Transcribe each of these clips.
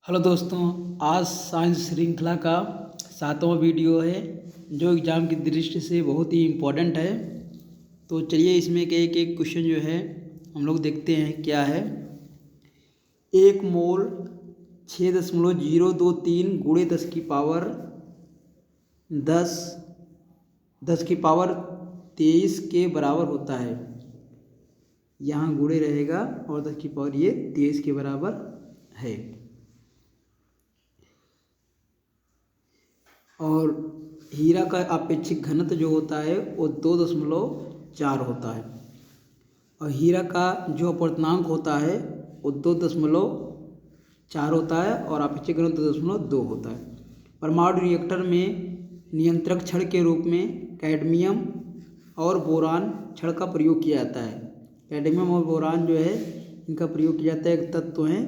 Hello दोस्तों, आज science श्रृंखला का 7वां वीडियो है जो एग्ज़ाम की दृष्टि से बहुत ही इम्पोर्टेंट है। तो चलिए इसमें के एक एक क्वेश्चन जो है हम लोग देखते हैं क्या है। 1 मोल 6.023 गुणे 10 के बराबर होता है। यहाँ गुणे रहेगा और 10 की पावर ये 23 के बराबर है। और हीरा का अपेक्षिक घनत्व जो होता है वो 2.4 होता है और हीरा का जो अपवर्तनांक होता है वो 2.4 होता है और अपेक्षिक घनत्व 2.2 होता है। परमाणु रिएक्टर में नियंत्रक छड़ के रूप में कैडमियम और बोरान छड़ का प्रयोग किया जाता है। कैडमियम और बोरान जो है इनका प्रयोग किया जाता है, एक तत्व है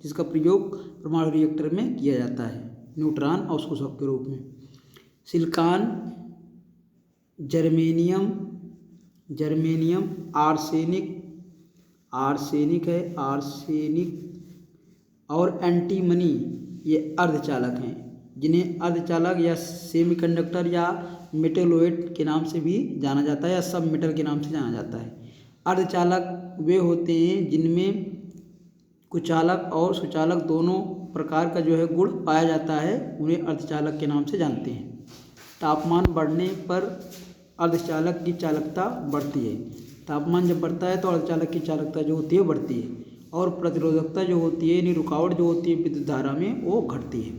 जिसका प्रयोग परमाणु रिएक्टर में किया जाता है न्यूट्रॉन और शोषक के रूप में। सिलिकॉन, जर्मेनियम, आर्सेनिक और एंटीमनी ये अर्धचालक हैं, जिन्हें अर्धचालक या सेमीकंडक्टर या मेटलोइड के नाम से भी जाना जाता है या सब मेटल के नाम से जाना जाता है। अर्धचालक वे होते हैं जिनमें कुचालक और सुचालक दोनों प्रकार का जो है गुण पाया जाता है, उन्हें अर्धचालक के नाम से जानते हैं। तापमान बढ़ने पर अर्धचालक की चालकता बढ़ती है। तापमान जब बढ़ता है तो अर्धचालक की चालकता जो होती है बढ़ती है और प्रतिरोधकता जो होती है यानी रुकावट जो होती है विद्युत धारा में वो घटती है।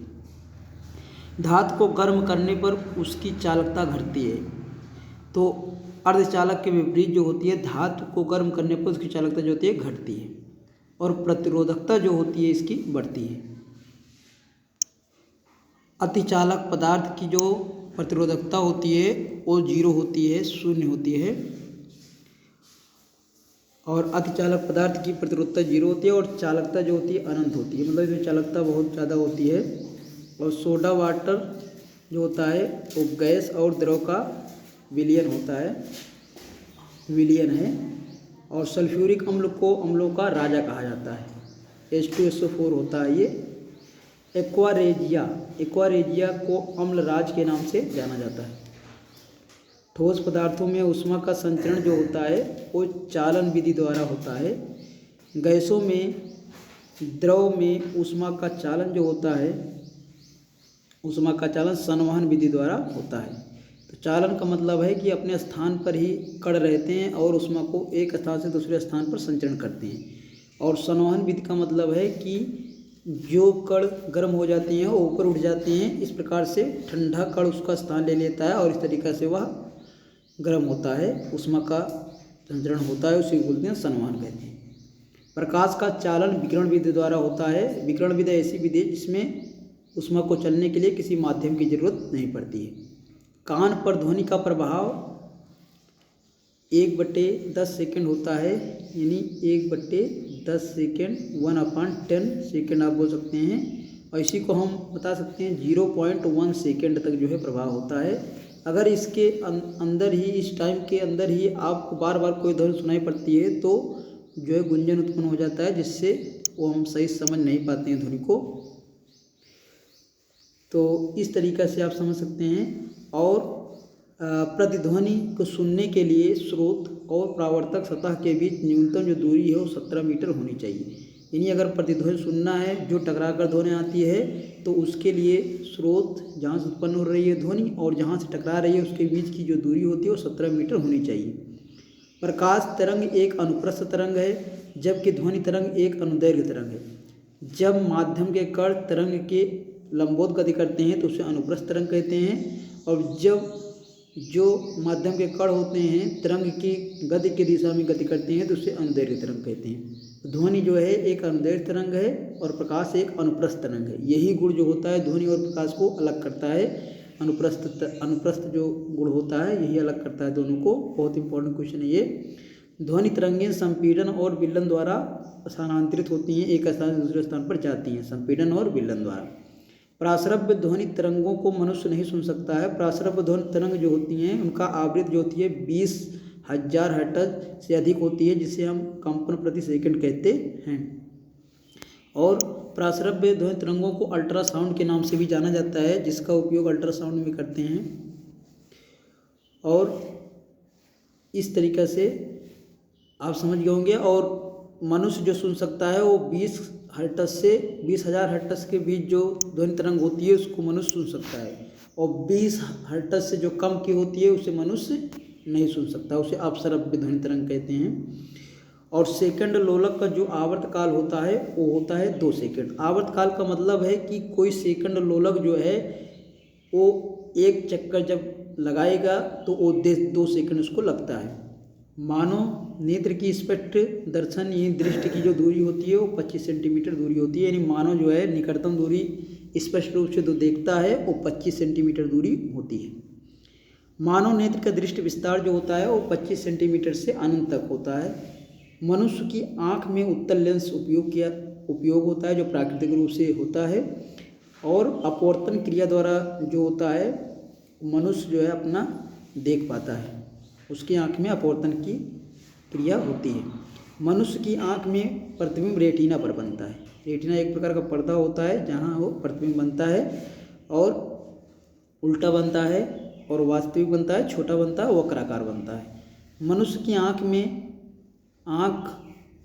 धातु को गर्म करने पर उसकी चालकता घटती है। तो अर्धचालक के विपरीत जो होती है, धातु को गर्म करने पर उसकी चालकता जो होती है घटती है और प्रतिरोधकता जो होती है इसकी बढ़ती है। अतिचालक पदार्थ की जो प्रतिरोधकता होती है वो 0 होती है, 0 होती है और अतिचालक पदार्थ की प्रतिरोधकता 0 होती है और चालकता जो होती है अनंत होती है, मतलब इसमें चालकता बहुत ज़्यादा होती है। और सोडा वाटर जो होता है वो गैस और द्रव का विलयन होता है, विलयन है। और सल्फ्यूरिक अम्ल को अम्लों का राजा कहा जाता है, H2SO4 होता है ये। एक्वारेजिया को अम्लराज के नाम से जाना जाता है। ठोस पदार्थों में ऊष्मा का संचरण जो होता है वो चालन विधि द्वारा होता है। गैसों में, द्रव में ऊष्मा का चालन जो होता है, ऊष्मा का चालन संवहन विधि द्वारा होता है। तो चालन का मतलब है कि अपने स्थान पर ही कण रहते हैं और ऊष्मा को एक स्थान से दूसरे स्थान पर संचरण करते हैं। और संवहन विधि का मतलब है कि जो कण गर्म हो जाते हैं वो ऊपर उठ जाते हैं, इस प्रकार से ठंडा कण उसका स्थान ले लेता है और इस तरीक़ा से वह गर्म होता है, ऊष्मा का संचरण होता है, उसी को बोलते हैं संवहन कहते हैं। प्रकाश का चालन विकिरण विधि द्वारा होता है। विकिरण विधि ऐसी विधि है जिसमें ऊष्मा को चलने के लिए किसी माध्यम की जरूरत नहीं पड़ती है। कान पर ध्वनि का प्रभाव 1/10 सेकेंड होता है, यानी 1/10 सेकेंड, 1/10 सेकेंड आप बोल सकते हैं। और इसी को हम बता सकते हैं 0.1 सेकेंड तक जो है प्रभाव होता है। अगर इसके अंदर ही, इस टाइम के अंदर ही आपको बार बार कोई ध्वनि सुनाई पड़ती है तो जो है गुंजन उत्पन्न हो जाता है, जिससे वो हम सही समझ नहीं पाते हैं ध्वनि को। तो इस तरीक़ा से आप समझ सकते हैं। और प्रतिध्वनि को सुनने के लिए स्रोत और परावर्तक सतह के बीच न्यूनतम जो दूरी है वो 17 मीटर होनी चाहिए। यानी अगर प्रतिध्वनि सुनना है जो टकरा कर ध्वनि आती है तो उसके लिए स्रोत जहाँ से उत्पन्न हो रही है ध्वनि और जहाँ से टकरा रही है उसके बीच की जो दूरी होती है वो 17 मीटर होनी चाहिए। प्रकाश तरंग एक अनुप्रस्थ तरंग है जबकि ध्वनि तरंग एक अनुदैर्घ्य तरंग है। जब माध्यम के कण तरंग के लंबवत गति करते हैं तो उसे अनुप्रस्थ तरंग कहते हैं, और जब जो माध्यम के कण होते हैं तरंग की गति की दिशा में गति करते हैं तो उसे अनुदैर्घ्य तरंग कहते हैं। ध्वनि जो है एक अनुदैर्घ्य तरंग है और प्रकाश एक अनुप्रस्थ तरंग है। यही गुण जो होता है ध्वनि और प्रकाश को अलग करता है। अनुप्रस्थ जो गुण होता है यही अलग करता है दोनों को। बहुत इंपॉर्टेंट क्वेश्चन है ये। ध्वनि तरंगें संपीड़न और विलयन द्वारा स्थानांतरित होती हैं, एक स्थान से दूसरे स्थान पर जाती हैं, संपीड़न और विलयन द्वारा। प्राश्रव्य ध्वनि तरंगों को मनुष्य नहीं सुन सकता है। प्राश्रव्य ध्वनि तरंग जो होती हैं उनका आवृत्ति जो होती है 20,000 हर्ट्ज से अधिक होती है, जिसे हम कंपन प्रति सेकंड कहते हैं। और प्रासरव्य ध्वनि तरंगों को अल्ट्रासाउंड के नाम से भी जाना जाता है, जिसका उपयोग अल्ट्रासाउंड में करते हैं। और इस तरीक़े से आप समझ गए होंगे। और मनुष्य जो सुन सकता है वो 20 हर्ट्ज़ से 20,000 हर्ट्ज़ के बीच जो ध्वनि तरंग होती है उसको मनुष्य सुन सकता है, और 20 हर्ट्ज़ से जो कम की होती है उसे मनुष्य नहीं सुन सकता, उसे अपसरव्य ध्वनि तरंग कहते हैं। और सेकंड लोलक का जो आवर्तकाल होता है वो होता है 2 सेकंड। आवर्तकाल का मतलब है कि कोई सेकंड लोलक जो है वो एक चक्कर जब लगाएगा तो वो 2 सेकंड उसको लगता है। मानो नेत्र की स्पष्ट दर्शन यानी दृष्टि की जो दूरी होती है वो 25 सेंटीमीटर दूरी होती है, यानी मानो जो है निकटतम दूरी स्पष्ट रूप से जो देखता है वो 25 सेंटीमीटर दूरी होती है। मानव नेत्र का दृष्टि विस्तार जो होता है वो 25 सेंटीमीटर से अनंत तक होता है। मनुष्य की आँख में उत्तल लेंस उपयोग होता है जो प्राकृतिक रूप से होता है, और अपवर्तन क्रिया द्वारा जो होता है मनुष्य जो है अपना देख पाता है, उसकी आँख में अपवर्तन की क्रिया होती है। मनुष्य की आँख में प्रतिबिंब रेटिना पर बनता है। रेटिना एक प्रकार का पर्दा होता है जहाँ वो प्रतिबिंब बनता है, और उल्टा बनता है, और वास्तविक बनता है, छोटा बनता है, वक्राकार बनता है। मनुष्य की आँख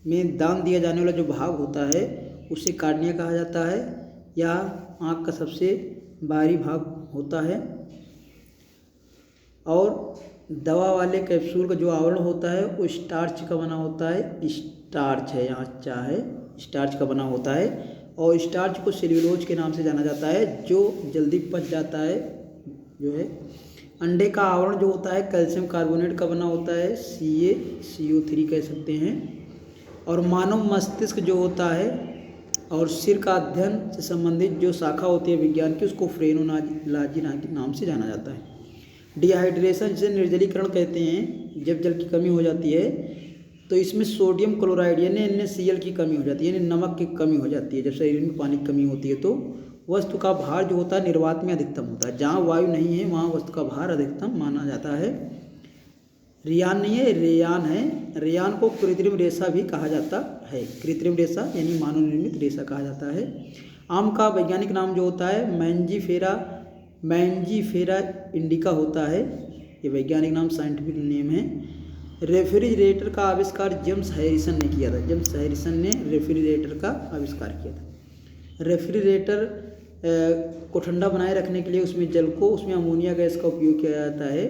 में दान दिया जाने वाला जो भाग होता है उसे कार्निया कहा जाता है, या आँख का सबसे बाहरी भाग होता है। और दवा वाले कैप्सूल का जो आवरण होता है वो स्टार्च का बना होता है। स्टार्च है, यहाँ चा है, स्टार्च का बना होता है, और स्टार्च को सेल्यूलोज के नाम से जाना जाता है जो जल्दी पच जाता है जो है। अंडे का आवरण जो होता है कैल्शियम कार्बोनेट का बना होता है, CaCO3 कह सकते हैं। और मानव मस्तिष्क जो होता है और सिर का अध्ययन से संबंधित जो शाखा होती है विज्ञान की उसको फ्रेनोलॉजी नाम से जाना जाता है। डिहाइड्रेशन जिसे निर्जलीकरण कहते हैं, जब जल की कमी हो जाती है तो इसमें सोडियम क्लोराइड यानी NaCl की कमी हो जाती है, यानी नमक की कमी हो जाती है। जब शरीर में पानी की कमी होती है तो वस्तु का भार जो होता है निर्वात में अधिकतम होता है। जहाँ वायु नहीं है वहाँ वस्तु का भार अधिकतम माना जाता है। रियान नहीं है, रेयान है। रेयान को कृत्रिम रेशा भी कहा जाता है। कृत्रिम रेशा यानी मानव निर्मित रेशा कहा जाता है। आम का वैज्ञानिक नाम जो होता है मैंजीफेरा इंडिका होता है, ये वैज्ञानिक नाम साइंटिफिक नेम है। रेफ्रिजरेटर का आविष्कार जेम्स हैरिसन ने किया था। जेम्स हैरिसन ने रेफ्रिजरेटर का आविष्कार किया था। रेफ्रिजरेटर को ठंडा बनाए रखने के लिए उसमें अमोनिया गैस का उपयोग किया जाता है,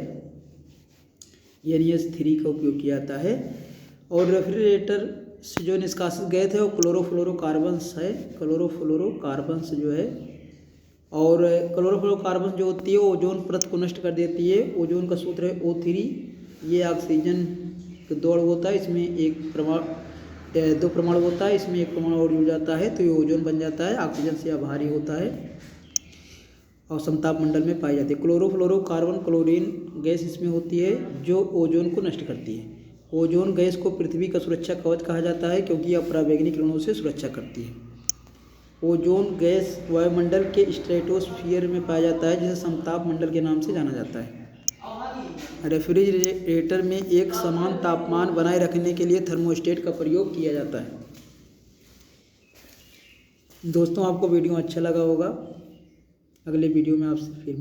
NaS3 का उपयोग किया जाता है। और रेफ्रिजरेटर से जो निष्कासित गैस है वो क्लोरोफ्लोरोकार्बन्स है। क्लोरोफ्लोरोकार्बन्स जो है, और क्लोरोफ्लोरोकार्बन जो होती है वो ओजोन परत को नष्ट कर देती है। ओजोन का सूत्र है O3। ये ऑक्सीजन का दौड़ होता है, इसमें 2 परमाणु होता है, इसमें 1 परमाणु और जुड़ जाता है तो ये ओजोन बन जाता है। ऑक्सीजन से भारी होता है और समताप मंडल में पाई जाती है। क्लोरोफ्लोरोकार्बन क्लोरीन गैस इसमें होती है जो ओजोन को नष्ट करती है। ओजोन गैस को पृथ्वी का सुरक्षा कवच कहा जाता है क्योंकि यह पराबैंगनी किरणों से सुरक्षा करती है। ओजोन गैस वायुमंडल के स्ट्रेटोस्फीयर में पाया जाता है जिसे समताप मंडल के नाम से जाना जाता है। रेफ्रिजरेटर में एक समान तापमान बनाए रखने के लिए थर्मोस्टेट का प्रयोग किया जाता है। दोस्तों आपको वीडियो अच्छा लगा होगा। अगले वीडियो में आपसे फिर